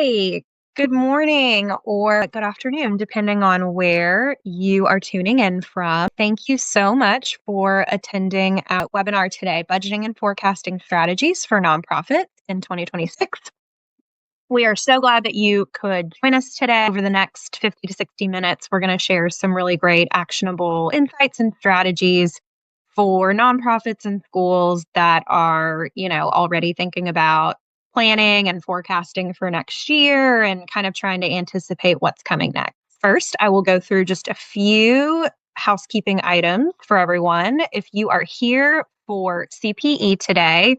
Hi, good morning or good afternoon, depending on where you are tuning in from. Thank you so much for attending our webinar today, Budgeting and Forecasting Strategies for Nonprofits in 2026. We are so glad that you could join us today. Over the next 50 to 60 minutes, we're going to share some really great actionable insights and strategies for nonprofits and schools that are, already thinking about planning and forecasting for next year and kind of trying to anticipate what's coming next. First, I will go through just a few housekeeping items for everyone. If you are here for CPE today,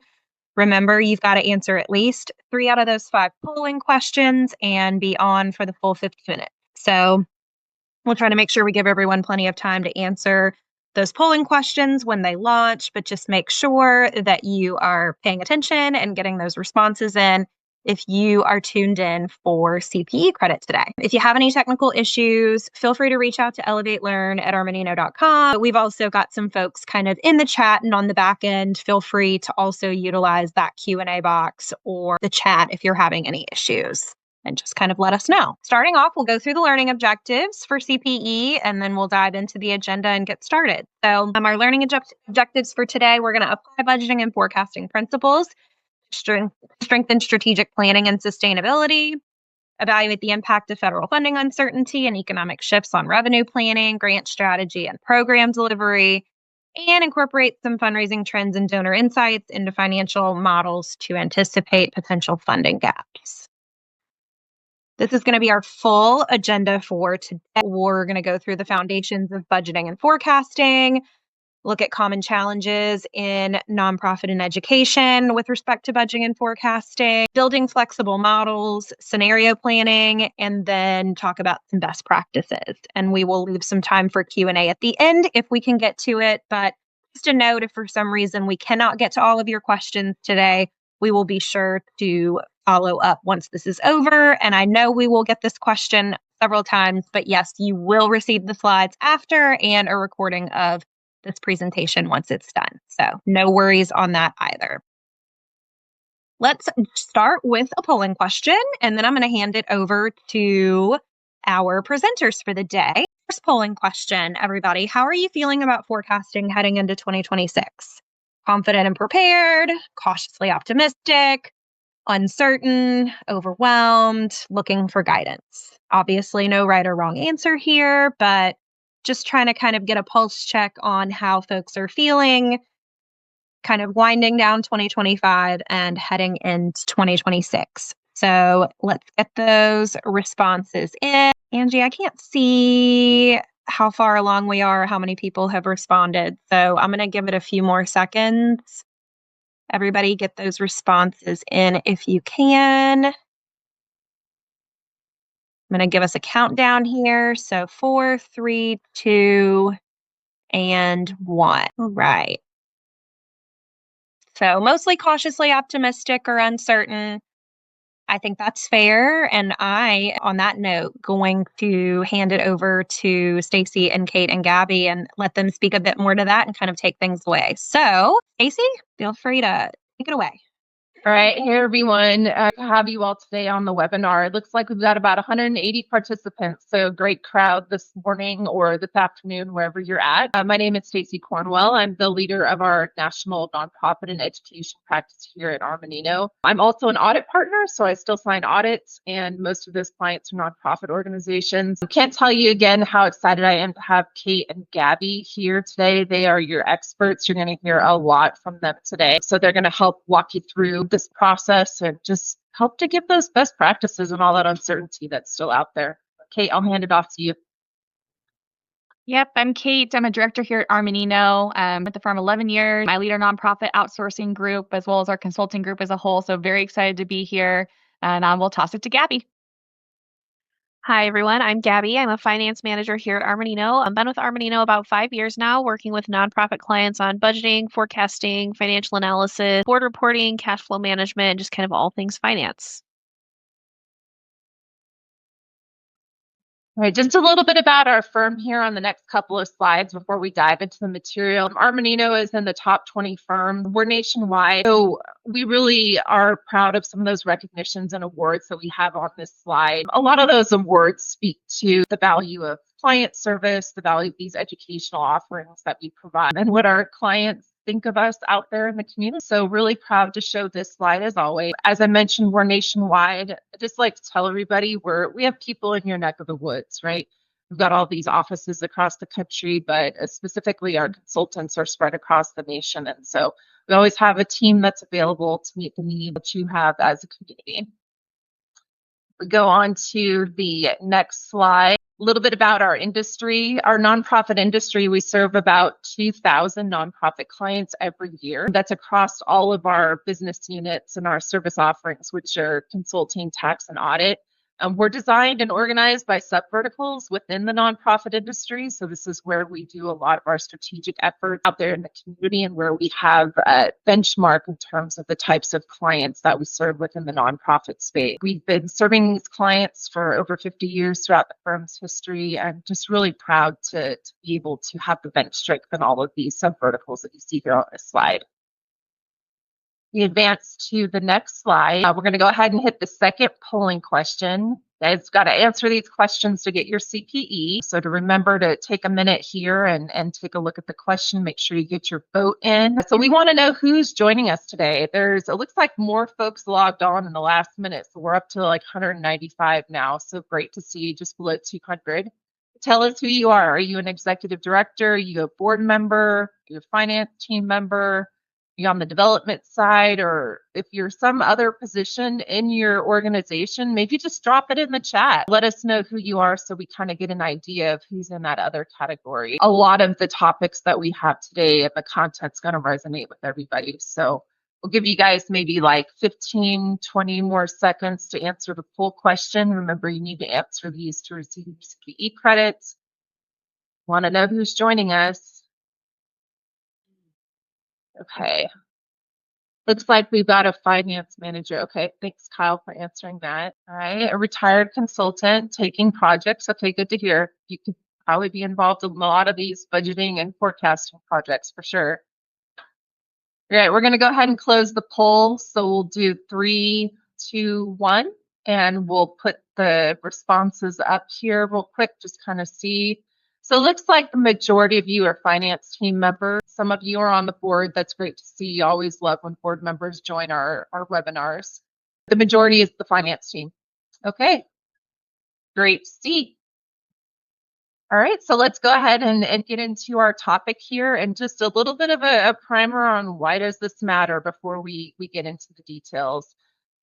remember, you've got to answer at least 3 out of those 5 polling questions and be on for the full 50 minutes. So we'll try to make sure we give everyone plenty of time to answer those polling questions when they launch, but just make sure that you are paying attention and getting those responses in if you are tuned in for CPE credit today. If you have any technical issues, feel free to reach out to elevatelearn@armanino.com. We've also got some folks kind of in the chat and on the back end. Feel free to also utilize that Q&A box or the chat if you're having any issues, and just kind of let us know. Starting off, we'll go through the learning objectives for CPE, and then we'll dive into the agenda and get started. So our learning objectives for today, we're going to apply budgeting and forecasting principles, strengthen strategic planning and sustainability, evaluate the impact of federal funding uncertainty and economic shifts on revenue planning, grant strategy, and program delivery, and incorporate some fundraising trends and donor insights into financial models to anticipate potential funding gaps. This is going to be our full agenda for today. We're going to go through the foundations of budgeting and forecasting, look at common challenges in nonprofit and education with respect to budgeting and forecasting, building flexible models, scenario planning, and then talk about some best practices. And we will leave some time for Q&A at the end if we can get to it. But just a note, if for some reason we cannot get to all of your questions today, we will be sure to follow up once this is over. And I know we will get this question several times, but yes, you will receive the slides after and a recording of this presentation once it's done. So no worries on that either. Let's start with a polling question, and then I'm going to hand it over to our presenters for the day. First polling question, everybody. How are you feeling about forecasting heading into 2026? Confident and prepared, cautiously optimistic, uncertain, overwhelmed, looking for guidance. Obviously, no right or wrong answer here, but just trying to kind of get a pulse check on how folks are feeling, kind of winding down 2025 and heading into 2026. So let's get those responses in. Angie, I can't see how far along we are, how many people have responded. So I'm going to give it a few more seconds. Everybody get those responses in if you can. I'm going to give us a countdown here. So 4, 3, 2, and 1. All right. So mostly cautiously optimistic or uncertain. I think that's fair. And on that note, going to hand it over to Stacy and Kate and Gabby and let them speak a bit more to that and kind of take things away. So Stacy, feel free to take it away. All right. Hey, everyone. I have you all today on the webinar. It looks like we've got about 180 participants, so a great crowd this morning or this afternoon, wherever you're at. My name is Stacy Cornwell. I'm the leader of our national nonprofit and education practice here at Armanino. I'm also an audit partner, so I still sign audits, and most of those clients are nonprofit organizations. I can't tell you again how excited I am to have Kate and Gabby here today. They are your experts. You're going to hear a lot from them today. So they're going to help walk you through this process and just help to give those best practices and all that uncertainty that's still out there. Kate, I'll hand it off to you. Yep, I'm Kate. I'm a director here at Armanino. At the firm 11 years. I lead our nonprofit outsourcing group as well as our consulting group as a whole. So very excited to be here. And we'll toss it to Gabby. Hi, everyone. I'm Gabby. I'm a finance manager here at Armanino. I've been with Armanino about 5 years now, working with nonprofit clients on budgeting, forecasting, financial analysis, board reporting, cash flow management, just kind of all things finance. All right, just a little bit about our firm here on the next couple of slides before we dive into the material. Armanino is in the top 20 firms. We're nationwide, so we really are proud of some of those recognitions and awards that we have on this slide. A lot of those awards speak to the value of client service, the value of these educational offerings that we provide, and what our clients think of us out there in the community. So really proud to show this slide as always. As I mentioned, we're nationwide. I just like to tell everybody we have people in your neck of the woods, right? We've got all these offices across the country, but specifically our consultants are spread across the nation. And so we always have a team that's available to meet the need that you have as a community. We go on to the next slide. A little bit about our industry. Our nonprofit industry, we serve about 2,000 nonprofit clients every year. That's across all of our business units and our service offerings, which are consulting, tax, and audit. We're designed and organized by subverticals within the nonprofit industry. So this is where we do a lot of our strategic effort out there in the community and where we have a benchmark in terms of the types of clients that we serve within the nonprofit space. We've been serving these clients for over 50 years throughout the firm's history. I'm just really proud to be able to have the bench strength in all of these subverticals that you see here on this slide. We advance to the next slide. We're going to go ahead and hit the second polling question. You guys got to answer these questions to get your CPE. So to remember to take a minute here and take a look at the question, make sure you get your vote in. So we want to know who's joining us today. It looks like more folks logged on in the last minute. So we're up to like 195 now. So great to see just below 200. Tell us who you are. Are you an executive director? Are you a board member? Are you a finance team member? You're on the development side, or if you're some other position in your organization, maybe just drop it in the chat. Let us know who you are so we kind of get an idea of who's in that other category. A lot of the topics that we have today and the content's going to resonate with everybody. So we'll give you guys maybe like 15, 20 more seconds to answer the full question. Remember, you need to answer these to receive CPE credits. Want to know who's joining us? Okay. Looks like we've got a finance manager. Okay, thanks, Kyle, for answering that. All right, a retired consultant taking projects. Okay, good to hear. You could probably be involved in a lot of these budgeting and forecasting projects for sure. All right, we're going to go ahead and close the poll. So we'll do 3, 2, 1, and we'll put the responses up here real quick, just kind of see. So it looks like the majority of you are finance team members. Some of you are on the board. That's great to see. You always love when board members join our webinars. The majority is the finance team. Okay, great to see. All right, so let's go ahead and get into our topic here and just a little bit of a primer on why does this matter before we get into the details.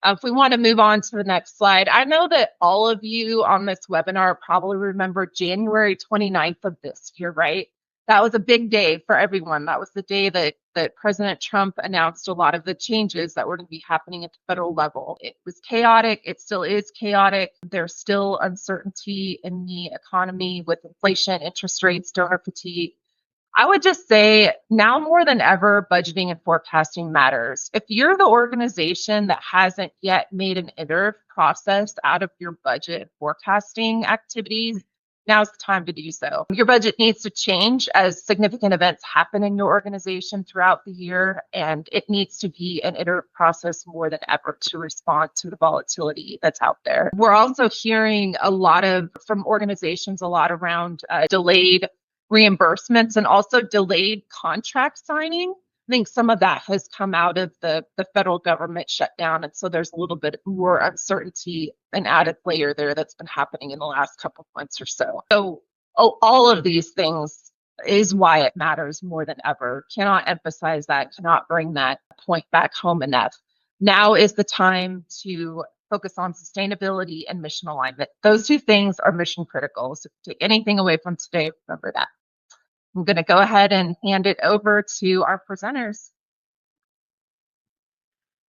If we want to move on to the next slide, I know that all of you on this webinar probably remember January 29th of this year, right? That was a big day for everyone. That was the day that President Trump announced a lot of the changes that were going to be happening at the federal level. It was chaotic. It still is chaotic. There's still uncertainty in the economy with inflation, interest rates, donor fatigue. I would just say now more than ever, budgeting and forecasting matters. If you're the organization that hasn't yet made an iterative process out of your budget forecasting activities, now's the time to do so. Your budget needs to change as significant events happen in your organization throughout the year, and it needs to be an iterative process more than ever to respond to the volatility that's out there. We're also hearing from organizations a lot around delayed reimbursements and also delayed contract signing. I think some of that has come out of the federal government shutdown. And so there's a little bit more uncertainty, an added layer there that's been happening in the last couple of months or so. So all of these things is why it matters more than ever. Cannot emphasize that, cannot bring that point back home enough. Now is the time to focus on sustainability and mission alignment. Those two things are mission critical. So take anything away from today, remember that. I'm going to go ahead and hand it over to our presenters.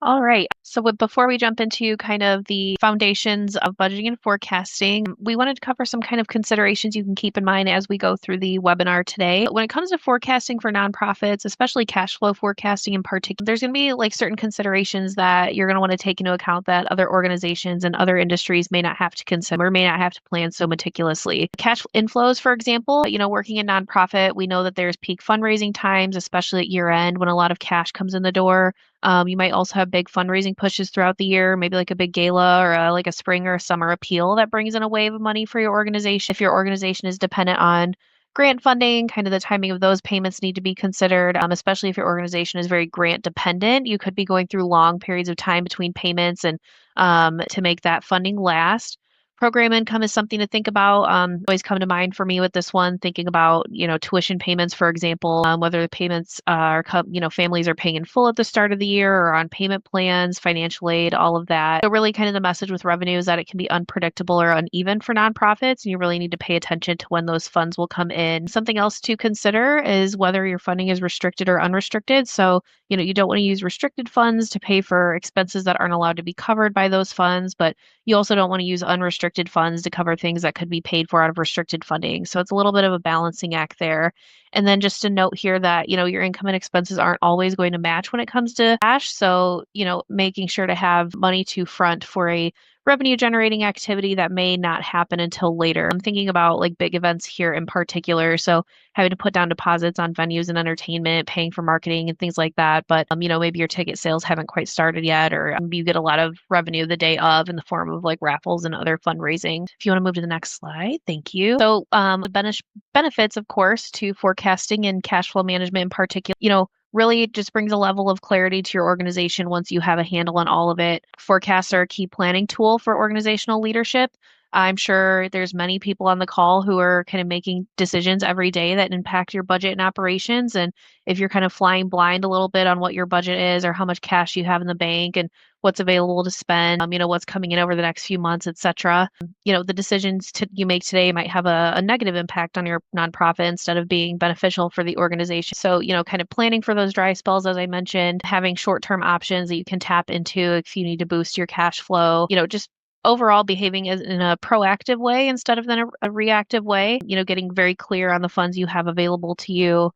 All right. So before we jump into kind of the foundations of budgeting and forecasting, we wanted to cover some kind of considerations you can keep in mind as we go through the webinar today. When it comes to forecasting for nonprofits, especially cash flow forecasting in particular, there's going to be like certain considerations that you're going to want to take into account that other organizations and other industries may not have to consider or may not have to plan so meticulously. Cash inflows, for example, working in nonprofit, we know that there's peak fundraising times, especially at year end when a lot of cash comes in the door. You might also have big fundraising pushes throughout the year, maybe like a big gala or like a spring or a summer appeal that brings in a wave of money for your organization. If your organization is dependent on grant funding, kind of the timing of those payments need to be considered, especially if your organization is very grant dependent. You could be going through long periods of time between payments and to make that funding last. Program income is something to think about. Always come to mind for me with this one, thinking about, tuition payments, for example, whether the payments are, families are paying in full at the start of the year or on payment plans, financial aid, all of that. So really kind of the message with revenue is that it can be unpredictable or uneven for nonprofits, and you really need to pay attention to when those funds will come in. Something else to consider is whether your funding is restricted or unrestricted. So, you don't want to use restricted funds to pay for expenses that aren't allowed to be covered by those funds, but you also don't want to use unrestricted funds to cover things that could be paid for out of restricted funding. So it's a little bit of a balancing act there. And then just a note here that, your income and expenses aren't always going to match when it comes to cash. So, making sure to have money to front for a revenue generating activity that may not happen until later. I'm thinking about like big events here in particular. So having to put down deposits on venues and entertainment, paying for marketing and things like that. But, maybe your ticket sales haven't quite started yet, or you get a lot of revenue the day of in the form of like raffles and other fundraising. If you want to move to the next slide, thank you. So the benefits, of course, to forecasting and cash flow management in particular, really just brings a level of clarity to your organization once you have a handle on all of it. Forecasts are a key planning tool for organizational leadership. I'm sure there's many people on the call who are kind of making decisions every day that impact your budget and operations. And if you're kind of flying blind a little bit on what your budget is or how much cash you have in the bank and what's available to spend, what's coming in over the next few months, et cetera, the decisions you make today might have a negative impact on your nonprofit instead of being beneficial for the organization. So, kind of planning for those dry spells, as I mentioned, having short-term options that you can tap into if you need to boost your cash flow, just overall behaving in a proactive way instead of then a reactive way, getting very clear on the funds you have available to you,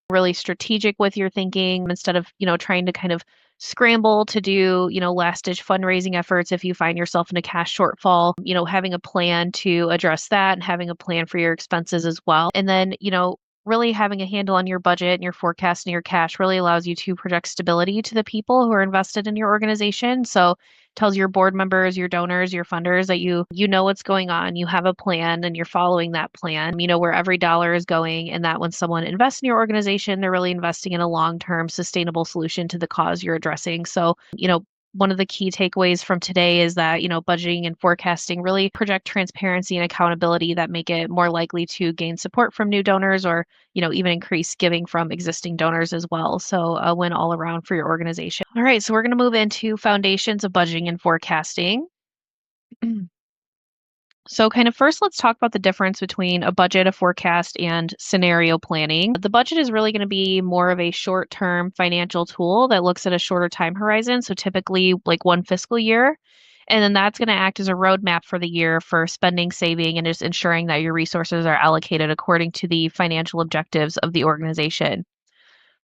really strategic with your thinking instead of, trying to kind of scramble to do, last ditch fundraising efforts if you find yourself in a cash shortfall, having a plan to address that and having a plan for your expenses as well. And then, really having a handle on your budget and your forecast and your cash really allows you to project stability to the people who are invested in your organization. So tells your board members, your donors, your funders that you know what's going on, you have a plan and you're following that plan, where every dollar is going, and that when someone invests in your organization, they're really investing in a long-term sustainable solution to the cause you're addressing. So, one of the key takeaways from today is that, budgeting and forecasting really project transparency and accountability that make it more likely to gain support from new donors or, even increase giving from existing donors as well. So a win all around for your organization. All right, so we're going to move into foundations of budgeting and forecasting. So kind of first, let's talk about the difference between a budget, a forecast, and scenario planning. The budget is really going to be more of a short-term financial tool that looks at a shorter time horizon, so typically like one fiscal year. And then that's going to act as a roadmap for the year for spending, saving, and just ensuring that your resources are allocated according to the financial objectives of the organization.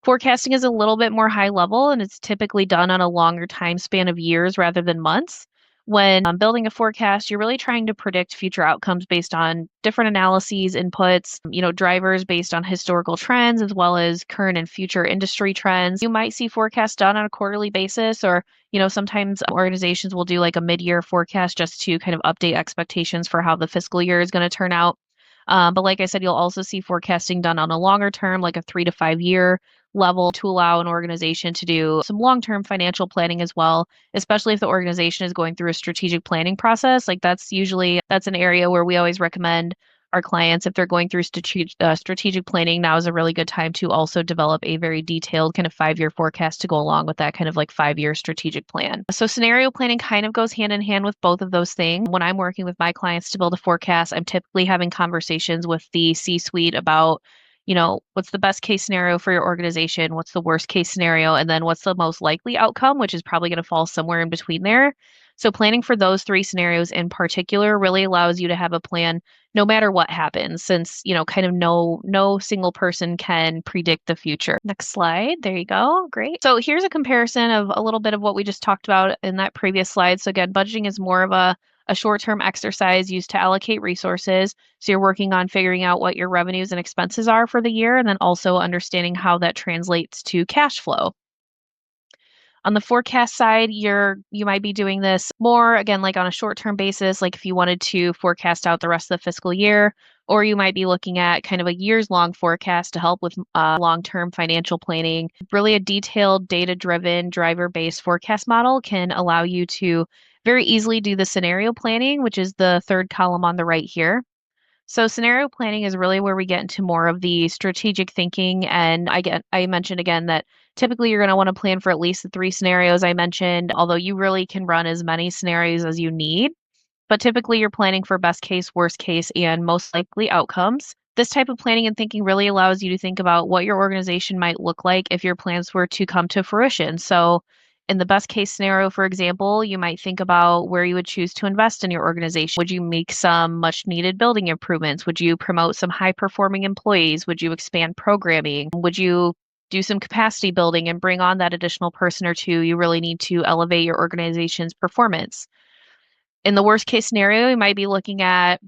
Forecasting is a little bit more high level, and it's typically done on a longer time span of years rather than months. When building a forecast, you're really trying to predict future outcomes based on different analyses, inputs, drivers based on historical trends, as well as current and future industry trends. You might see forecasts done on a quarterly basis, or, sometimes organizations will do like a mid-year forecast just to kind of update expectations for how the fiscal year is going to turn out. But like I said, you'll also see forecasting done on a longer term, like a 3 to 5 year level to allow an organization to do some long-term financial planning as well, especially if the organization is going through a strategic planning process. Like that's an area where we always recommend our clients, if they're going through strategic planning, now is a really good time to also develop a very detailed kind of 5-year forecast to go along with that kind of like 5-year strategic plan. So scenario planning kind of goes hand in hand with both of those things. When I'm working with my clients to build a forecast, I'm typically having conversations with the C-suite about what's the best case scenario for your organization? What's the worst case scenario? And then what's the most likely outcome, which is probably going to fall somewhere in between there. So planning for those three scenarios in particular really allows you to have a plan no matter what happens, since, kind of no single person can predict the future. Next slide. There you go. Great. So here's a comparison of a little bit of what we just talked about in that previous slide. So again, budgeting is more of a short-term exercise used to allocate resources. So you're working on figuring out what your revenues and expenses are for the year, and then also understanding how that translates to cash flow. On the forecast side, you might be doing this more, again, like on a short-term basis, like if you wanted to forecast out the rest of the fiscal year, or you might be looking at kind of a years-long forecast to help with long-term financial planning. Really a detailed, data-driven, driver-based forecast model can allow you to very easily do the scenario planning, which is the third column on the right here. So scenario planning is really where we get into more of the strategic thinking. And I mentioned again that typically you're going to want to plan for at least the three scenarios I mentioned, although you really can run as many scenarios as you need. But typically you're planning for best case, worst case, and most likely outcomes. This type of planning and thinking really allows you to think about what your organization might look like if your plans were to come to fruition. So in the best case scenario, for example, you might think about where you would choose to invest in your organization. Would you make some much needed building improvements? Would you promote some high performing employees? Would you expand programming? Would you do some capacity building and bring on that additional person or two you really need to elevate your organization's performance? In the worst case scenario, you might be looking at,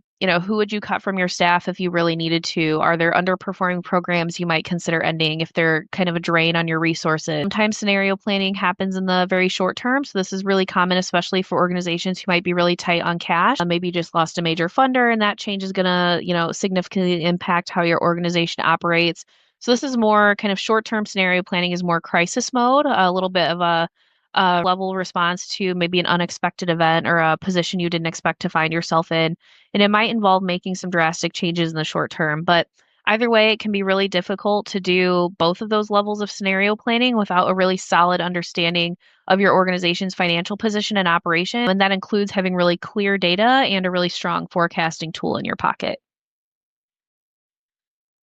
who would you cut from your staff if you really needed to? Are there underperforming programs you might consider ending if they're kind of a drain on your resources? Sometimes scenario planning happens in the very short term. So this is really common, especially for organizations who might be really tight on cash. Maybe you just lost a major funder and that change is going to, significantly impact how your organization operates. So this is more kind of short-term scenario planning is more crisis mode, a little bit of a level response to maybe an unexpected event or a position you didn't expect to find yourself in. And it might involve making some drastic changes in the short term. But either way, it can be really difficult to do both of those levels of scenario planning without a really solid understanding of your organization's financial position and operation. And that includes having really clear data and a really strong forecasting tool in your pocket.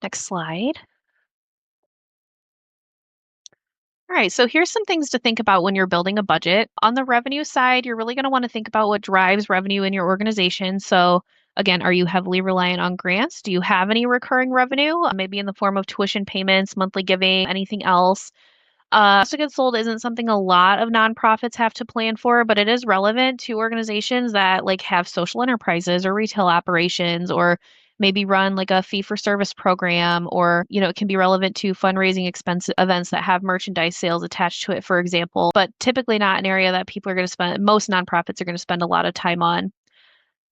Next slide. All right, so here's some things to think about when you're building a budget. On the revenue side, you're really going to want to think about what drives revenue in your organization. So again, are you heavily reliant on grants? Do you have any recurring revenue, maybe in the form of tuition payments, monthly giving, anything else? Cost of goods sold isn't something a lot of nonprofits have to plan for, but it is relevant to organizations that like have social enterprises or retail operations or maybe run like a fee for service program, or it can be relevant to fundraising expense events that have merchandise sales attached to it, for example, but typically not an area that people are going to spend, most nonprofits are going to spend a lot of time on.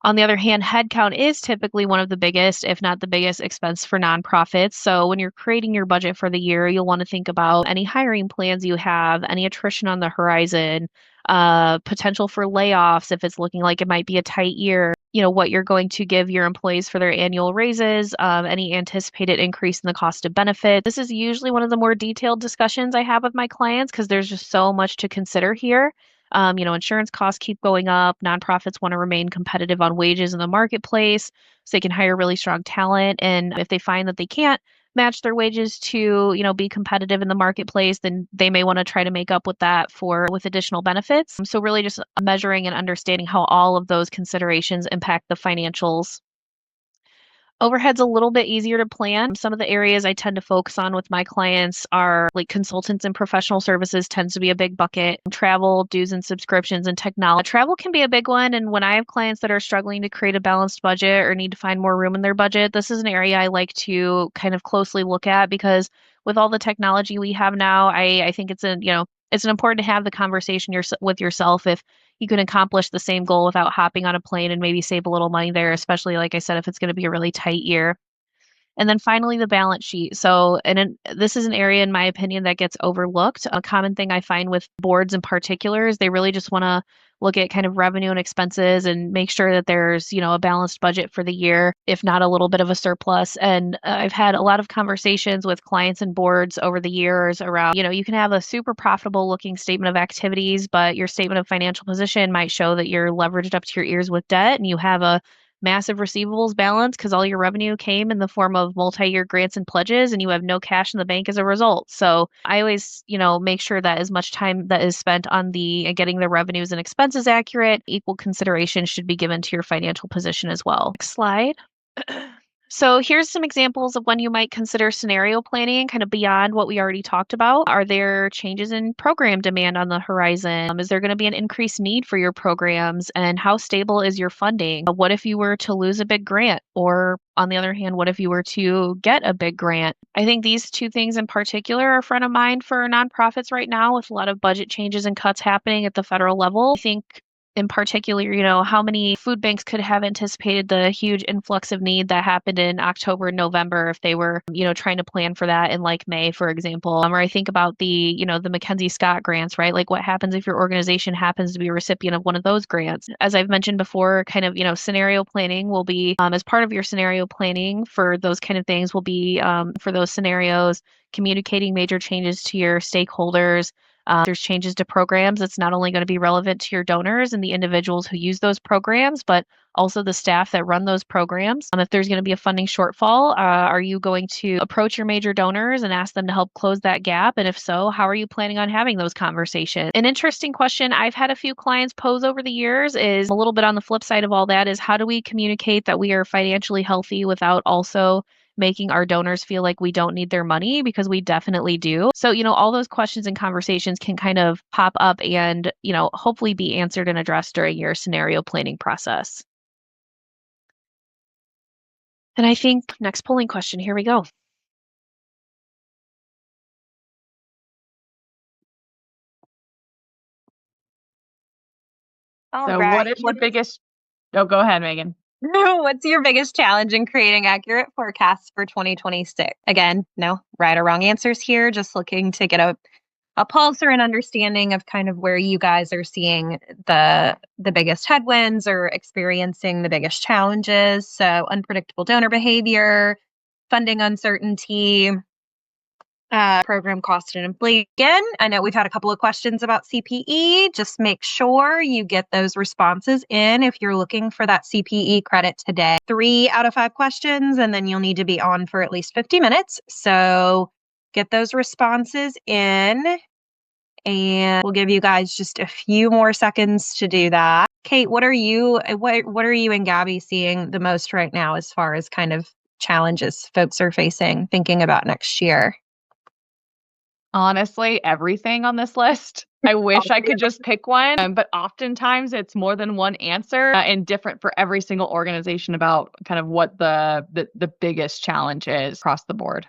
On the other hand, headcount is typically one of the biggest, if not the biggest, expense for nonprofits. So when you're creating your budget for the year, you'll want to think about any hiring plans you have, any attrition on the horizon, potential for layoffs if it's looking like it might be a tight year, what you're going to give your employees for their annual raises, any anticipated increase in the cost of benefit. This is usually one of the more detailed discussions I have with my clients because there's just so much to consider here. Insurance costs keep going up. Nonprofits want to remain competitive on wages in the marketplace so they can hire really strong talent. And if they find that they can't match their wages to, be competitive in the marketplace, then they may want to try to make up with that with additional benefits. So really just measuring and understanding how all of those considerations impact the financials. Overhead's a little bit easier to plan. Some of the areas I tend to focus on with my clients are like consultants and professional services tends to be a big bucket. Travel, dues and subscriptions, and technology. Travel can be a big one. And when I have clients that are struggling to create a balanced budget or need to find more room in their budget, this is an area I like to kind of closely look at because with all the technology we have now, I think it's important to have the conversation with yourself if you can accomplish the same goal without hopping on a plane and maybe save a little money there, especially like I said, if it's going to be a really tight year. And then finally, the balance sheet. So, this is an area, in my opinion, that gets overlooked. A common thing I find with boards in particular is they really just want to look at kind of revenue and expenses and make sure that there's, a balanced budget for the year, if not a little bit of a surplus. And I've had a lot of conversations with clients and boards over the years around, you can have a super profitable looking statement of activities, but your statement of financial position might show that you're leveraged up to your ears with debt and you have a massive receivables balance because all your revenue came in the form of multi-year grants and pledges and you have no cash in the bank as a result. So I always, make sure that as much time that is spent on the getting the revenues and expenses accurate, equal consideration should be given to your financial position as well. Next slide. So here's some examples of when you might consider scenario planning, kind of beyond what we already talked about. Are there changes in program demand on the horizon? Is there going to be an increased need for your programs? And how stable is your funding? What if you were to lose a big grant? Or on the other hand, what if you were to get a big grant? I think these two things in particular are front of mind for nonprofits right now with a lot of budget changes and cuts happening at the federal level. I think in particular, how many food banks could have anticipated the huge influx of need that happened in October and November if they were, trying to plan for that in like May, for example. Or I think about the Mackenzie Scott grants, right? Like what happens if your organization happens to be a recipient of one of those grants? As I've mentioned before, kind of, scenario planning will be as part of your scenario planning for those kind of things will be for those scenarios, communicating major changes to your stakeholders. There's changes to programs. It's not only going to be relevant to your donors and the individuals who use those programs, but also the staff that run those programs. If there's going to be a funding shortfall, are you going to approach your major donors and ask them to help close that gap? And if so, how are you planning on having those conversations? An interesting question I've had a few clients pose over the years is a little bit on the flip side of all that is how do we communicate that we are financially healthy without also making our donors feel like we don't need their money because we definitely do. So, all those questions and conversations can kind of pop up and, hopefully be answered and addressed during your scenario planning process. And I think next polling question, here we go. All So right. what is your biggest, oh, go ahead, Megan. What's your biggest challenge in creating accurate forecasts for 2026? Again, no right or wrong answers here, just looking to get a pulse or an understanding of kind of where you guys are seeing the biggest headwinds or experiencing the biggest challenges. So unpredictable donor behavior, funding uncertainty, program cost and inflation. I know we've had a couple of questions about CPE. Just make sure you get those responses in if you're looking for that CPE credit today. 3 out of 5 questions, and then you'll need to be on for at least 50 minutes. So get those responses in, and we'll give you guys just a few more seconds to do that. Kate, what are you and Gabby seeing the most right now as far as kind of challenges folks are facing thinking about next year? Honestly, everything on this list. I wish I could just pick one, but oftentimes it's more than one answer and different for every single organization about kind of what the biggest challenge is across the board.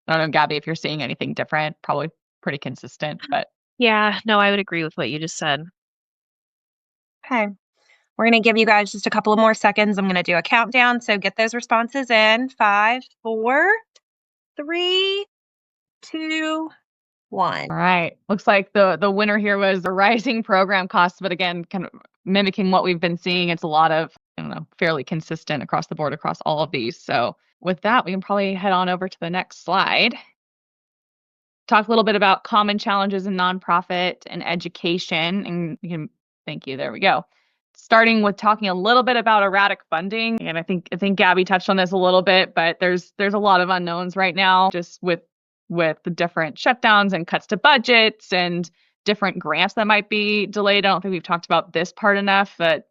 I don't know, Gabby, if you're seeing anything different, probably pretty consistent, but. Yeah, no, I would agree with what you just said. Okay. We're going to give you guys just a couple of more seconds. I'm going to do a countdown. So get those responses in. 5, 4, 3, 2, 1. All right. Looks like the winner here was the rising program costs, but again, kind of mimicking what we've been seeing. It's a lot of, fairly consistent across the board, across all of these. So with that, we can probably head on over to the next slide. Talk a little bit about common challenges in nonprofit and education. And thank you. There we go. Starting with talking a little bit about erratic funding. And I think Gabby touched on this a little bit, but there's a lot of unknowns right now just with the different shutdowns and cuts to budgets and different grants that might be delayed. I don't think we've talked about this part enough, but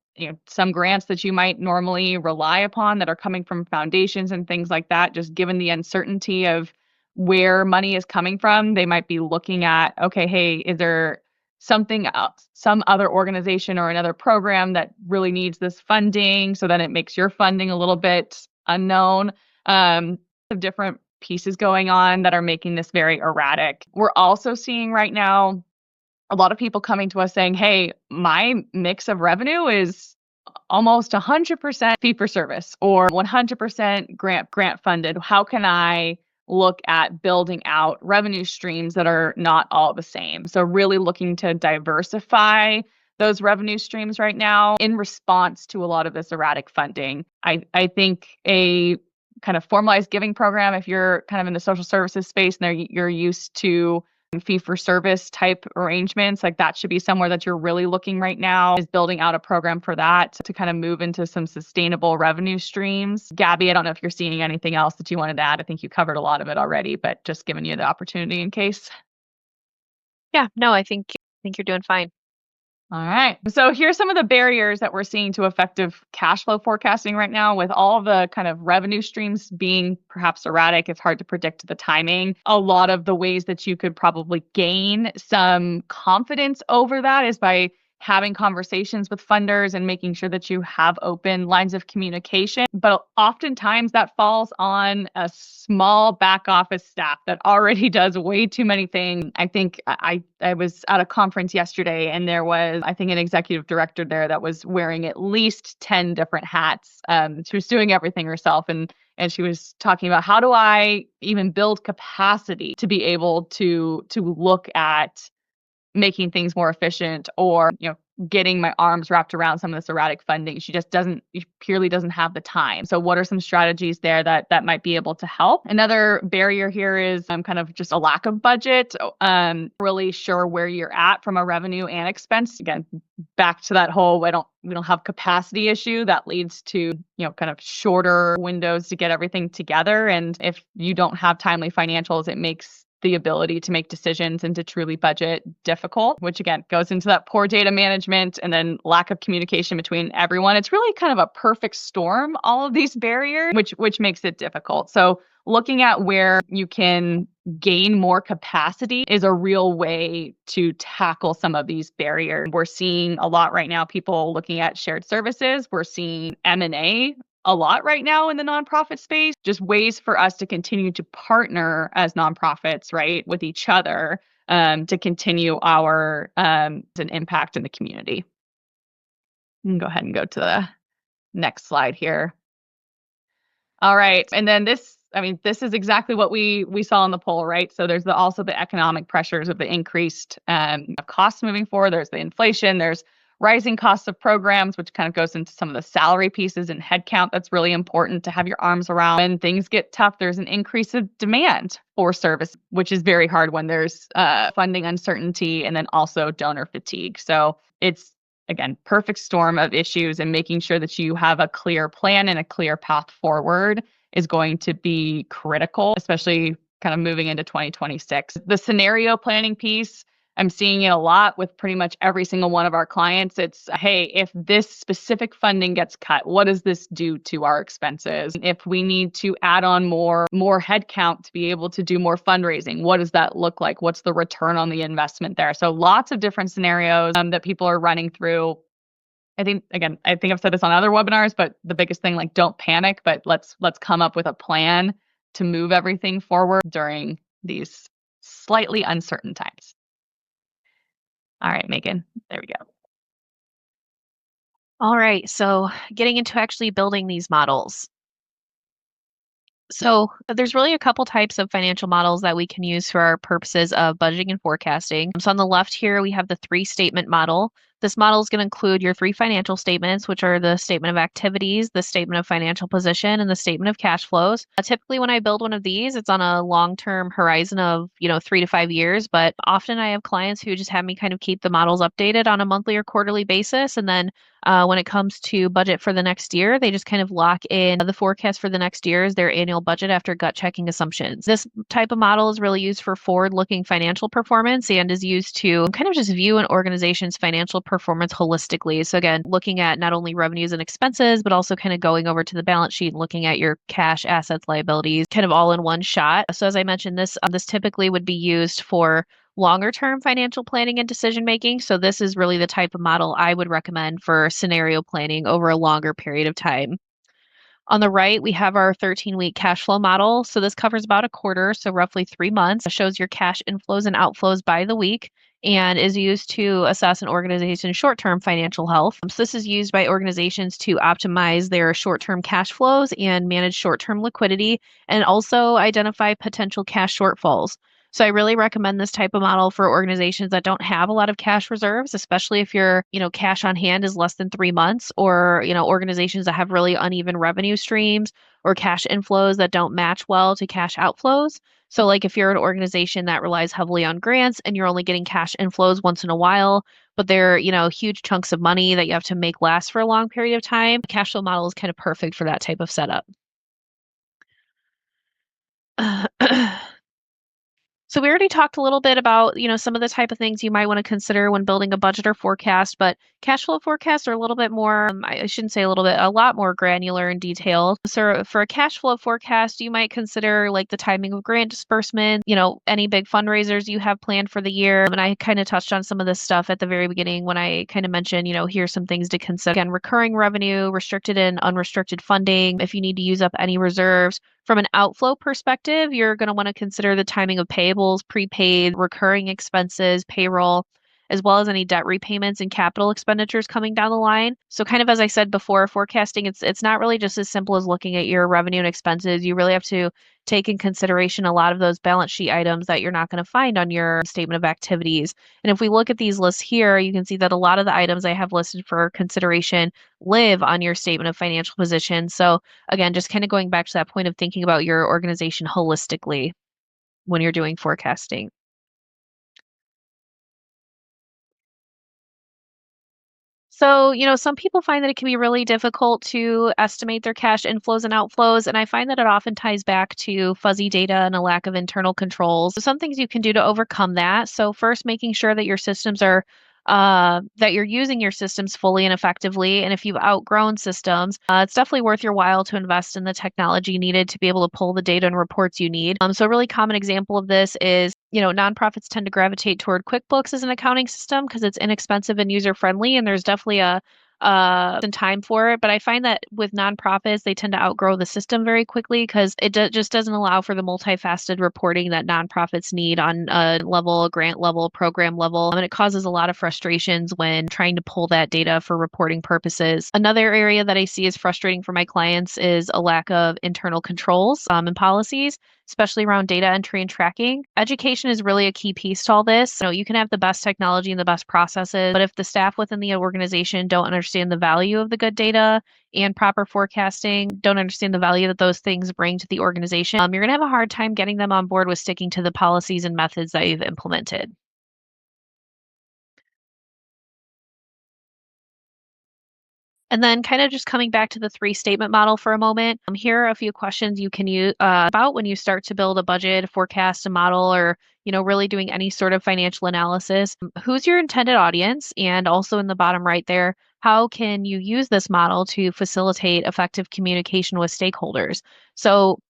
some grants that you might normally rely upon that are coming from foundations and things like that, just given the uncertainty of where money is coming from, they might be looking at, okay, hey, is there something else, some other organization or another program that really needs this funding? So then it makes your funding a little bit unknown. Of different pieces going on that are making this very erratic. We're also seeing right now a lot of people coming to us saying, hey, my mix of revenue is almost 100% fee for service or 100% grant funded. How can I look at building out revenue streams that are not all the same? So really looking to diversify those revenue streams right now in response to a lot of this erratic funding. I think a kind of formalized giving program, if you're kind of in the social services space and you're used to fee for service type arrangements. Like that should be somewhere that you're really looking right now, is building out a program for that to kind of move into some sustainable revenue streams. Gabby, I don't know if you're seeing anything else that you wanted to add. I think you covered a lot of it already, but just giving you the opportunity in case. Yeah, no, I think you're doing fine. All right. So here's some of the barriers that we're seeing to effective cash flow forecasting right now. With all the kind of revenue streams being perhaps erratic, it's hard to predict the timing. A lot of the ways that you could probably gain some confidence over that is by having conversations with funders and making sure that you have open lines of communication. But oftentimes that falls on a small back office staff that already does way too many things. I think I was at a conference yesterday and there was, I think, an executive director there that was wearing at least 10 different hats. She was doing everything herself, and she was talking about, how do I even build capacity to be able to look at making things more efficient, or getting my arms wrapped around some of this erratic funding. She purely doesn't have the time. So what are some strategies there that might be able to help? Another barrier here is kind of just a lack of budget. Really sure where you're at from a revenue and expense. Again, back to that whole we don't have capacity issue that leads to kind of shorter windows to get everything together. And if you don't have timely financials, it makes the ability to make decisions and to truly budget difficult, which again goes into that poor data management and then lack of communication between everyone. It's really kind of a perfect storm, all of these barriers, which makes it difficult. So looking at where you can gain more capacity is a real way to tackle some of these barriers. We're seeing a lot right now, people looking at shared services. We're seeing M&A a lot right now in the nonprofit space, just ways for us to continue to partner as nonprofits, right, with each other to continue our an impact in the community. You can go ahead and go to the next slide here. All right. And then this is exactly what we saw in the poll, right? So there's also the economic pressures of the increased costs moving forward. There's the inflation. There's rising costs of programs, which kind of goes into some of the salary pieces and headcount. That's really important to have your arms around. When things get tough, there's an increase of demand for service, which is very hard when there's funding uncertainty and then also donor fatigue. So it's, again, perfect storm of issues, and making sure that you have a clear plan and a clear path forward is going to be critical, especially kind of moving into 2026. The scenario planning piece, I'm seeing it a lot with pretty much every single one of our clients. It's, hey, if this specific funding gets cut, what does this do to our expenses? If we need to add on more headcount to be able to do more fundraising, what does that look like? What's the return on the investment there? So lots of different scenarios that people are running through. I think I've said this on other webinars, but the biggest thing, like, don't panic, but let's come up with a plan to move everything forward during these slightly uncertain times. All right, Megan, there we go. All right, so getting into actually building these models. So there's really a couple types of financial models that we can use for our purposes of budgeting and forecasting. So on the left here, we have the 3-statement model. This model is going to include your 3 financial statements, which are the statement of activities, the statement of financial position, and the statement of cash flows. Typically, when I build one of these, it's on a long-term horizon of 3 to 5 years, but often I have clients who just have me kind of keep the models updated on a monthly or quarterly basis. And then when it comes to budget for the next year, they just kind of lock in the forecast for the next year as their annual budget after gut checking assumptions. This type of model is really used for forward-looking financial performance and is used to kind of just view an organization's financial performance holistically. So again, looking at not only revenues and expenses, but also kind of going over to the balance sheet and looking at your cash, assets, liabilities, kind of all in one shot. So as I mentioned, this typically would be used for longer term financial planning and decision making. So this is really the type of model I would recommend for scenario planning over a longer period of time. On the right, we have our 13-week cash flow model. So this covers about a quarter, so roughly 3 months. It shows your cash inflows and outflows by the week and is used to assess an organization's short-term financial health. So this is used by organizations to optimize their short-term cash flows and manage short-term liquidity, and also identify potential cash shortfalls. So I really recommend this type of model for organizations that don't have a lot of cash reserves, especially if your, cash on hand is less than 3 months, or, organizations that have really uneven revenue streams or cash inflows that don't match well to cash outflows. So like if you're an organization that relies heavily on grants and you're only getting cash inflows once in a while, but they're, huge chunks of money that you have to make last for a long period of time, the cash flow model is kind of perfect for that type of setup. So we already talked a little bit about, some of the type of things you might want to consider when building a budget or forecast, but cash flow forecasts are a little bit more, I shouldn't say a little bit, a lot more granular and detailed. So for a cash flow forecast, you might consider like the timing of grant disbursement, any big fundraisers you have planned for the year. And I kind of touched on some of this stuff at the very beginning when I kind of mentioned, here's some things to consider. Again, recurring revenue, restricted and unrestricted funding, if you need to use up any reserves. From an outflow perspective, you're going to want to consider the timing of payables, prepaid, recurring expenses, payroll, as well as any debt repayments and capital expenditures coming down the line. So kind of as I said before, forecasting, it's not really just as simple as looking at your revenue and expenses. You really have to take in consideration a lot of those balance sheet items that you're not going to find on your statement of activities. And if we look at these lists here, you can see that a lot of the items I have listed for consideration live on your statement of financial position. So again, just kind of going back to that point of thinking about your organization holistically when you're doing forecasting. So, some people find that it can be really difficult to estimate their cash inflows and outflows, and I find that it often ties back to fuzzy data and a lack of internal controls. So some things you can do to overcome that. So first, making sure that your systems are that you're using your systems fully and effectively. And if you've outgrown systems, it's definitely worth your while to invest in the technology needed to be able to pull the data and reports you need. So a really common example of this is, nonprofits tend to gravitate toward QuickBooks as an accounting system because it's inexpensive and user friendly, and there's definitely some time for it. But I find that with nonprofits, they tend to outgrow the system very quickly because it just doesn't allow for the multifaceted reporting that nonprofits need on a level, grant level, program level. And it causes a lot of frustrations when trying to pull that data for reporting purposes. Another area that I see is frustrating for my clients is a lack of internal controls and policies, especially around data entry and tracking. Education is really a key piece to all this. You can have the best technology and the best processes, but if the staff within the organization don't understand the value of the good data and proper forecasting, don't understand the value that those things bring to the organization, you're going to have a hard time getting them on board with sticking to the policies and methods that you've implemented. And then kind of just coming back to the three statement model for a moment, here are a few questions you can use about when you start to build a budget, forecast, a model, or really doing any sort of financial analysis. Who's your intended audience? And also in the bottom right there, how can you use this model to facilitate effective communication with stakeholders? So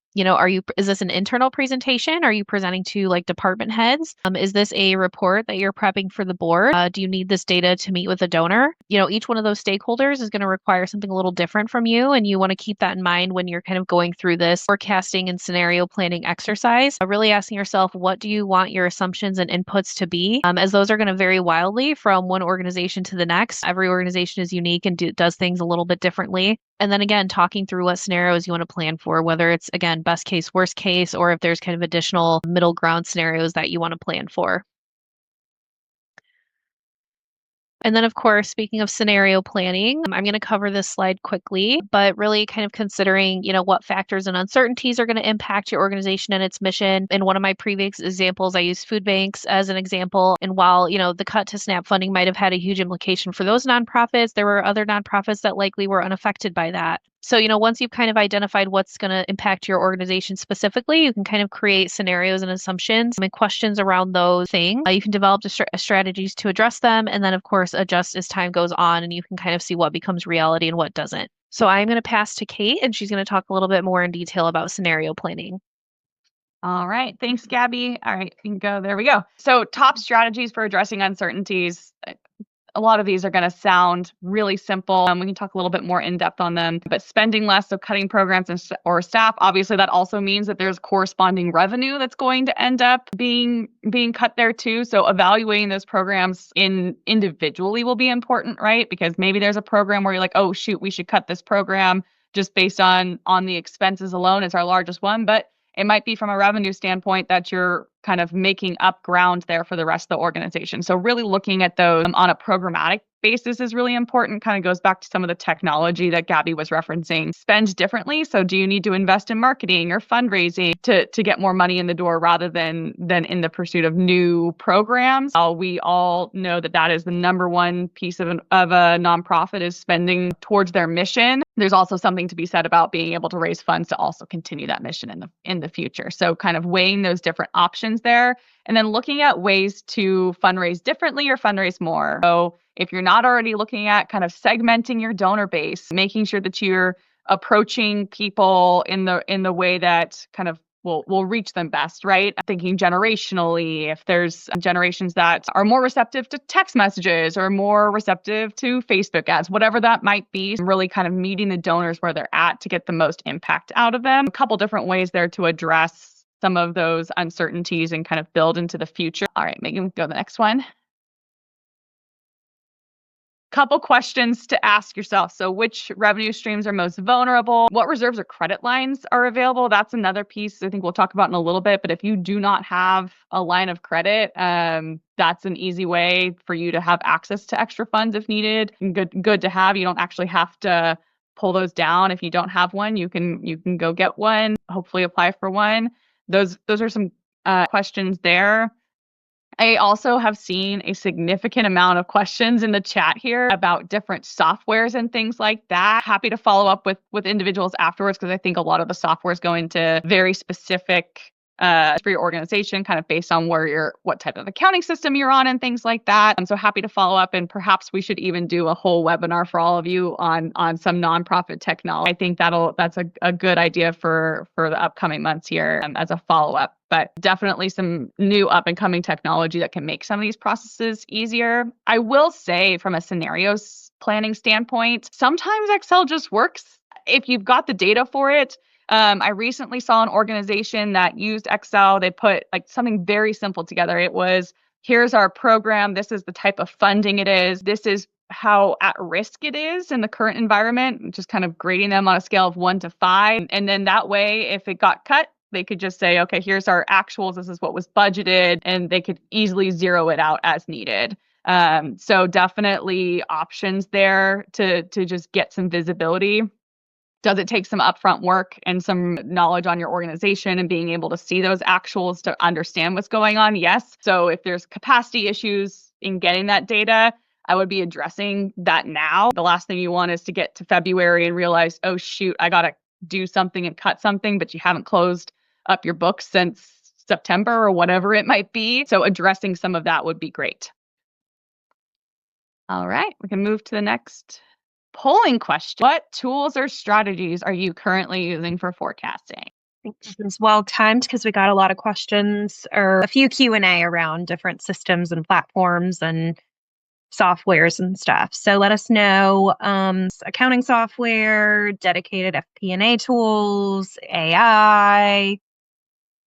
is this an internal presentation? Are you presenting to like department heads? Is this a report that you're prepping for the board? Do you need this data to meet with a donor? Each one of those stakeholders is going to require something a little different from you. And you want to keep that in mind when you're kind of going through this forecasting and scenario planning exercise. Really asking yourself, what do you want your assumptions and inputs to be? As those are going to vary wildly from one organization to the next. Every organization is unique and does things a little bit differently. And then again, talking through what scenarios you want to plan for, whether it's, again, best case, worst case, or if there's kind of additional middle ground scenarios that you want to plan for. And then, of course, speaking of scenario planning, I'm going to cover this slide quickly, but really kind of considering, what factors and uncertainties are going to impact your organization and its mission. In one of my previous examples, I used food banks as an example. And while, the cut to SNAP funding might have had a huge implication for those nonprofits, there were other nonprofits that likely were unaffected by that. So, once you've kind of identified what's going to impact your organization specifically, you can kind of create scenarios and assumptions and questions around those things. You can develop strategies to address them, and then, of course, adjust as time goes on, and you can kind of see what becomes reality and what doesn't. So I'm going to pass to Kate, and she's going to talk a little bit more in detail about scenario planning. All right. Thanks, Gabby. All right. You can go. There we go. So top strategies for addressing uncertainties. A lot of these are going to sound really simple. We can talk a little bit more in depth on them, but spending less, so cutting programs or staff, obviously that also means that there's corresponding revenue that's going to end up being cut there too. So evaluating those programs individually will be important, right? Because maybe there's a program where you're like, oh shoot, we should cut this program just based on the expenses alone. It's our largest one, but it might be from a revenue standpoint that you're kind of making up ground there for the rest of the organization. So really looking at those on a programmatic basis is really important. Kind of goes back to some of the technology that Gabby was referencing. Spend differently. So do you need to invest in marketing or fundraising to get more money in the door rather than in the pursuit of new programs? We all know that is the number one piece of a nonprofit is spending towards their mission. There's also something to be said about being able to raise funds to also continue that mission in the future. So kind of weighing those different options there, and then looking at ways to fundraise differently or fundraise more. So if you're not already looking at kind of segmenting your donor base, making sure that you're approaching people in the way that kind of will reach them best, right? Thinking generationally, if there's generations that are more receptive to text messages or more receptive to Facebook ads, whatever that might be, really kind of meeting the donors where they're at to get the most impact out of them. A couple different ways there to address some of those uncertainties and kind of build into the future. All right, Megan, go to the next one. Couple questions to ask yourself. So which revenue streams are most vulnerable? What reserves or credit lines are available? That's another piece I think we'll talk about in a little bit. But if you do not have a line of credit, that's an easy way for you to have access to extra funds if needed. Good to have. You don't actually have to pull those down. If you don't have one, you can go get one, hopefully apply for one. Those are some questions there. I also have seen a significant amount of questions in the chat here about different softwares and things like that. Happy to follow up with individuals afterwards, because I think a lot of the softwares go into very specific for your organization, kind of based on what type of accounting system you're on and things like that. I'm so happy to follow up, and perhaps we should even do a whole webinar for all of you on some nonprofit technology. I think that's a good idea for the upcoming months here as a follow up. But definitely some new up and coming technology that can make some of these processes easier. I will say, from a scenarios planning standpoint, sometimes Excel just works if you've got the data for it. I recently saw an organization that used Excel. They put like something very simple together. It was, here's our program. This is the type of funding it is. This is how at risk it is in the current environment, just kind of grading them on a scale of 1 to 5. And then that way, if it got cut, they could just say, okay, here's our actuals. This is what was budgeted. And they could easily zero it out as needed. So definitely options there to just get some visibility. Does it take some upfront work and some knowledge on your organization and being able to see those actuals to understand what's going on? Yes. So if there's capacity issues in getting that data, I would be addressing that now. The last thing you want is to get to February and realize, oh, shoot, I got to do something and cut something, but you haven't closed up your books since September or whatever it might be. So addressing some of that would be great. All right, we can move to the next polling question. What tools or strategies are you currently using for forecasting? I think this is well timed because we got a lot of questions or a few Q&A around different systems and platforms and softwares and stuff. So let us know accounting software, dedicated FP&A tools, AI,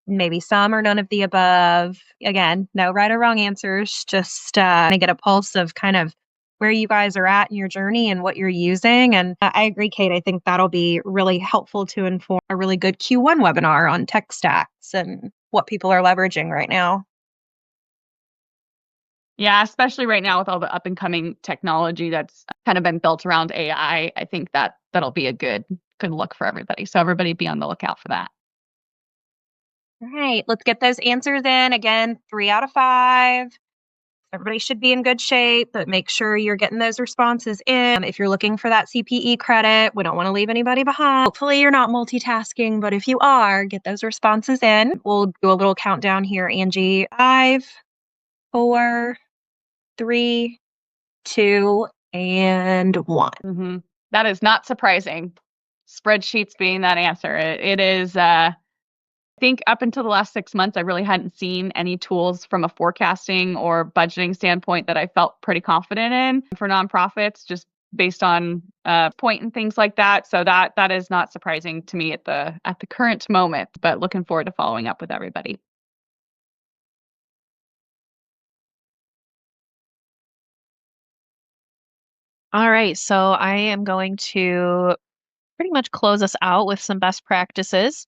maybe some or none of the above. Again, no right or wrong answers, just to get a pulse of kind of where you guys are at in your journey and what you're using. And I agree, Kate, I think that'll be really helpful to inform a really good Q1 webinar on tech stacks and what people are leveraging right now. Yeah, especially right now with all the up and coming technology that's kind of been built around AI. I think that'll be a good look for everybody. So everybody be on the lookout for that. All right, let's get those answers in. Again, 3 out of 5. Everybody should be in good shape, but make sure you're getting those responses in. If you're looking for that CPE credit, we don't want to leave anybody behind. Hopefully you're not multitasking, but if you are, get those responses in. We'll do a little countdown here, Angie. 5, 4, 3, 2, and 1. Mm-hmm. That is not surprising. Spreadsheets being that answer. It is, I think up until the last 6 months, I really hadn't seen any tools from a forecasting or budgeting standpoint that I felt pretty confident in for nonprofits, just based on point and things like that. So that is not surprising to me at the current moment, but looking forward to following up with everybody. All right, so I am going to pretty much close us out with some best practices.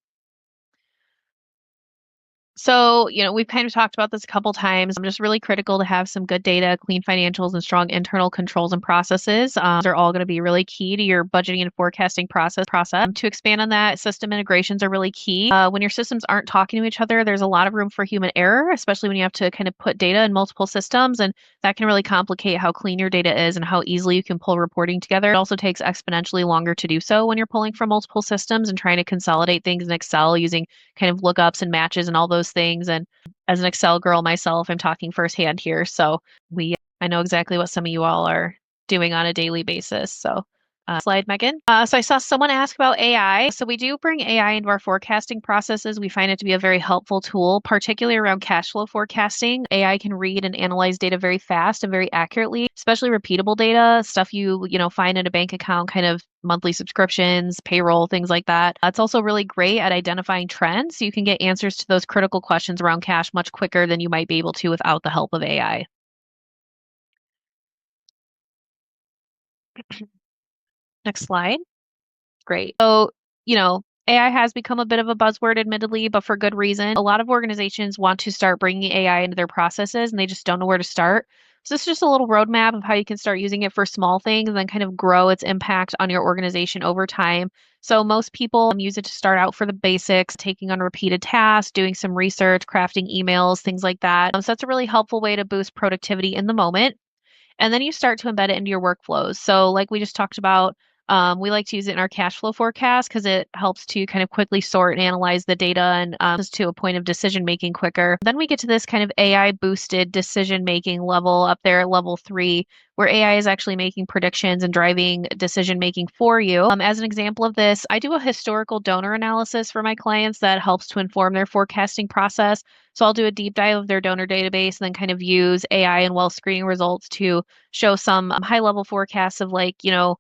So, we've kind of talked about this a couple times. I'm just really critical to have some good data, clean financials, and strong internal controls and processes. Those are all going to be really key to your budgeting and forecasting process. To expand on that, system integrations are really key. When your systems aren't talking to each other, there's a lot of room for human error, especially when you have to kind of put data in multiple systems, and that can really complicate how clean your data is and how easily you can pull reporting together. It also takes exponentially longer to do so when you're pulling from multiple systems and trying to consolidate things in Excel using kind of lookups and matches and all those things. And as an Excel girl myself, I'm talking firsthand here. So I know exactly what some of you all are doing on a daily basis. So slide, Megan. So I saw someone ask about AI. So we do bring AI into our forecasting processes. We find it to be a very helpful tool, particularly around cash flow forecasting. AI can read and analyze data very fast and very accurately, especially repeatable data, stuff you find in a bank account, kind of monthly subscriptions, payroll, things like that. It's also really great at identifying trends. So you can get answers to those critical questions around cash much quicker than you might be able to without the help of AI. Next slide. Great. So, AI has become a bit of a buzzword, admittedly, but for good reason. A lot of organizations want to start bringing AI into their processes and they just don't know where to start. So, this is just a little roadmap of how you can start using it for small things and then kind of grow its impact on your organization over time. So, most people use it to start out for the basics, taking on repeated tasks, doing some research, crafting emails, things like that. So, that's a really helpful way to boost productivity in the moment. And then you start to embed it into your workflows. So, like we just talked about, we like to use it in our cash flow forecast because it helps to kind of quickly sort and analyze the data and just to a point of decision making quicker. Then we get to this kind of AI boosted decision making level up there, level 3, where AI is actually making predictions and driving decision making for you. As an example of this, I do a historical donor analysis for my clients that helps to inform their forecasting process. So I'll do a deep dive of their donor database and then kind of use AI and wealth screening results to show some high level forecasts of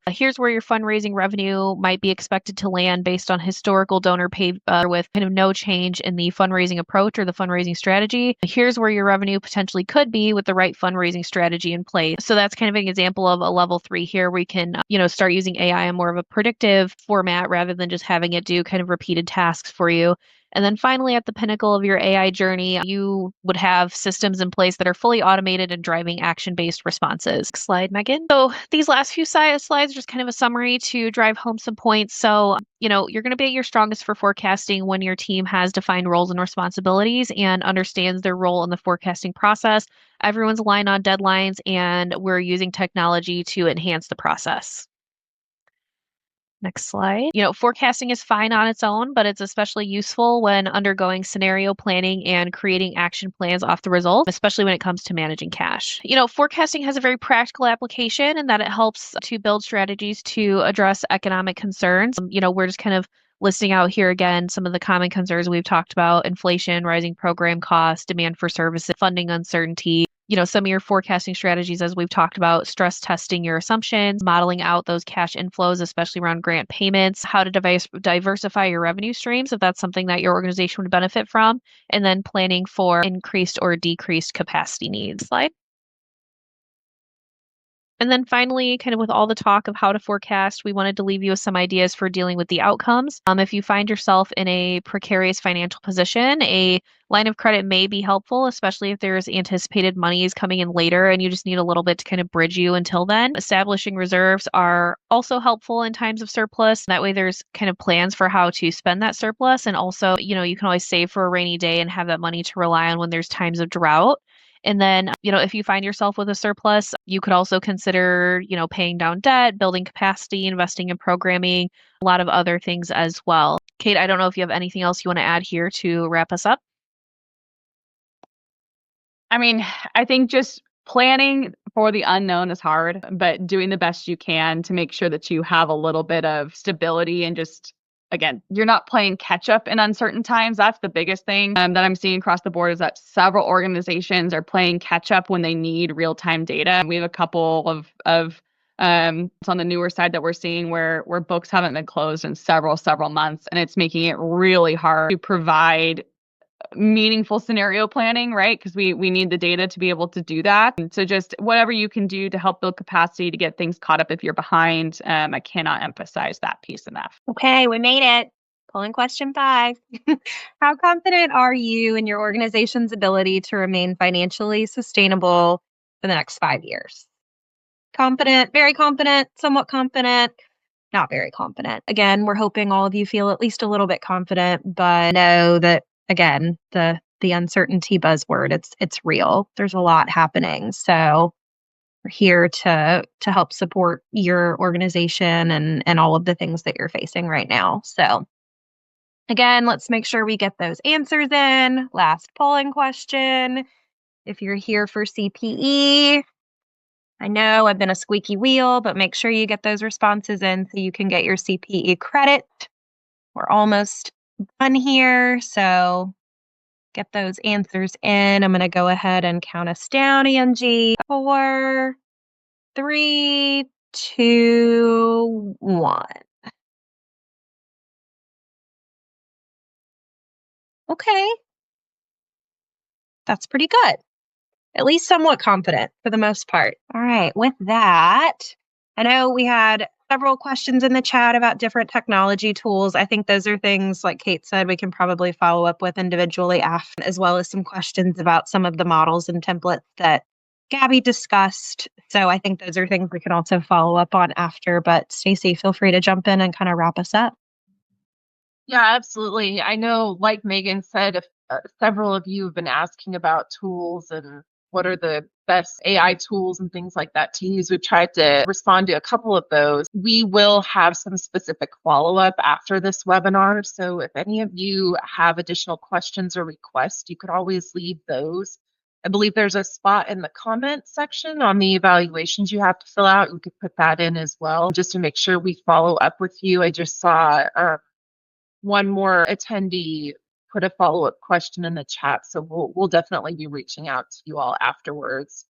here's where your fundraising revenue might be expected to land based on historical donor pay with kind of no change in the fundraising approach or the fundraising strategy. Here's where your revenue potentially could be with the right fundraising strategy in place. So that's kind of an example of a level 3 here where we can, start using AI in more of a predictive format rather than just having it do kind of repeated tasks for you. And then finally, at the pinnacle of your AI journey, you would have systems in place that are fully automated and driving action-based responses. Next slide, Megan. So these last few slides are just kind of a summary to drive home some points. So, you're going to be at your strongest for forecasting when your team has defined roles and responsibilities and understands their role in the forecasting process. Everyone's aligned on deadlines, and we're using technology to enhance the process. Next slide. Forecasting is fine on its own, but it's especially useful when undergoing scenario planning and creating action plans off the results, especially when it comes to managing cash. Forecasting has a very practical application in that it helps to build strategies to address economic concerns. We're just kind of listing out here again some of the common concerns we've talked about: inflation, rising program costs, demand for services, funding uncertainty. Some of your forecasting strategies, as we've talked about, stress testing your assumptions, modeling out those cash inflows, especially around grant payments, how to diversify your revenue streams if that's something that your organization would benefit from, and then planning for increased or decreased capacity needs. Slide. And then finally, kind of with all the talk of how to forecast, we wanted to leave you with some ideas for dealing with the outcomes. If you find yourself in a precarious financial position, a line of credit may be helpful, especially if there's anticipated monies coming in later and you just need a little bit to kind of bridge you until then. Establishing reserves are also helpful in times of surplus. That way there's kind of plans for how to spend that surplus. And also, you can always save for a rainy day and have that money to rely on when there's times of drought. And then, if you find yourself with a surplus, you could also consider, paying down debt, building capacity, investing in programming, a lot of other things as well. Kate, I don't know if you have anything else you want to add here to wrap us up. I mean, I think just planning for the unknown is hard, but doing the best you can to make sure that you have a little bit of stability and just, again, you're not playing catch up in uncertain times. That's the biggest thing that I'm seeing across the board is that several organizations are playing catch up when they need real time data. We have a couple of it's on the newer side that we're seeing where books haven't been closed in several months, and it's making it really hard to provide meaningful scenario planning, right? Because we need the data to be able to do that. And so just whatever you can do to help build capacity to get things caught up if you're behind. I cannot emphasize that piece enough. Okay, we made it. Polling question 5. How confident are you in your organization's ability to remain financially sustainable for the next 5 years? Confident, very confident, somewhat confident, not very confident. Again, we're hoping all of you feel at least a little bit confident, but know that again, the uncertainty buzzword, it's real. There's a lot happening. So we're here to help support your organization and all of the things that you're facing right now. So again, let's make sure we get those answers in. Last polling question. If you're here for CPE, I know I've been a squeaky wheel, but make sure you get those responses in so you can get your CPE credit. We're almost done here, so get those answers in. I'm going to go ahead and count us down, Angie. 4, 3, 2, 1. Okay. That's pretty good. At least somewhat confident for the most part. All right. With that, I know we had several questions in the chat about different technology tools. I think those are things, like Kate said, we can probably follow up with individually after, as well as some questions about some of the models and templates that Gabby discussed. So I think those are things we can also follow up on after. But Stacey, feel free to jump in and kind of wrap us up. Yeah, absolutely. I know, like Megan said, if, several of you have been asking about tools and what are the best AI tools and things like that to use. We've tried to respond to a couple of those. We will have some specific follow-up after this webinar. So if any of you have additional questions or requests, you could always leave those. I believe there's a spot in the comment section on the evaluations you have to fill out. You could put that in as well, just to make sure we follow up with you. I just saw one more attendee put a follow-up question in the chat, so we'll definitely be reaching out to you all afterwards.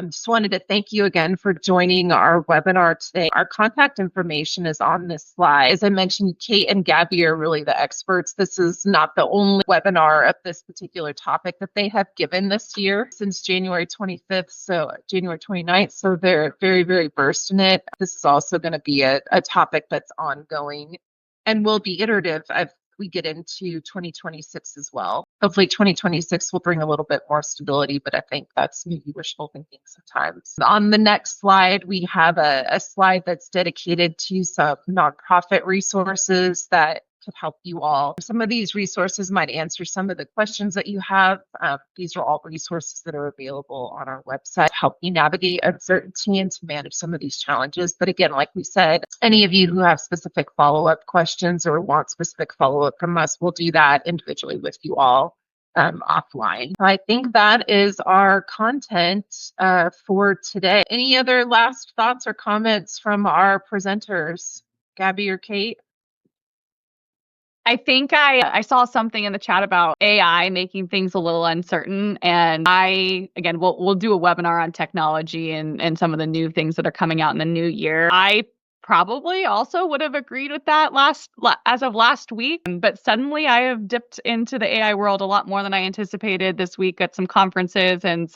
Just wanted to thank you again for joining our webinar today. Our contact information is on this slide. As I mentioned, Kate and Gabby are really the experts. This is not the only webinar of this particular topic that they have given this year since January 25th, so January 29th. So they're very, very versed in it. This is also going to be a topic that's ongoing and will be iterative as we get into 2026 as well. Hopefully 2026 will bring a little bit more stability, but I think that's maybe wishful thinking sometimes. On the next slide, we have a slide that's dedicated to some nonprofit resources that could help you all. Some of these resources might answer some of the questions that you have. These are all resources that are available on our website to help you navigate uncertainty and to manage some of these challenges. But again, like we said, any of you who have specific follow-up questions or want specific follow-up from us, we'll do that individually with you all offline. I think that is our content for today. Any other last thoughts or comments from our presenters? Gabby or Kate? I think I saw something in the chat about AI making things a little uncertain. And again, we'll do a webinar on technology and some of the new things that are coming out in the new year. I probably also would have agreed with that as of last week. But suddenly I have dipped into the AI world a lot more than I anticipated this week at some conferences and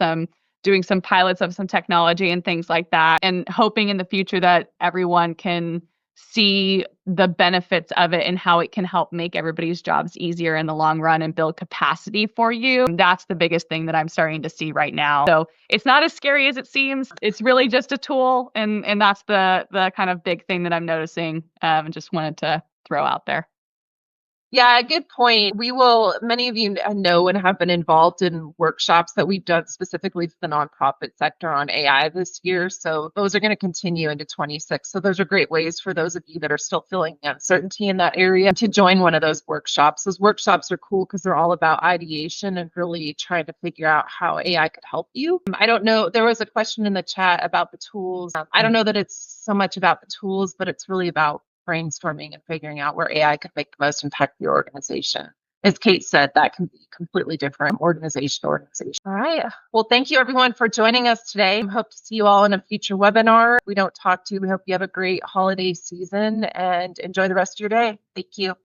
doing some pilots of some technology and things like that, and hoping in the future that everyone can see the benefits of it and how it can help make everybody's jobs easier in the long run and build capacity for you. That's the biggest thing that I'm starting to see right now. So it's not as scary as it seems. It's really just a tool. And that's the kind of big thing that I'm noticing, and just wanted to throw out there. Yeah, good point. Many of you know and have been involved in workshops that we've done specifically for the nonprofit sector on AI this year. So those are going to continue into 26. So those are great ways for those of you that are still feeling uncertainty in that area to join one of those workshops. Those workshops are cool because they're all about ideation and really trying to figure out how AI could help you. I don't know, there was a question in the chat about the tools. I don't know that it's so much about the tools, but it's really about brainstorming and figuring out where AI could make the most impact for your organization. As Kate said, that can be completely different organization to organization. All right. Well, thank you everyone for joining us today. Hope to see you all in a future webinar. If we don't talk to you, we hope you have a great holiday season and enjoy the rest of your day. Thank you.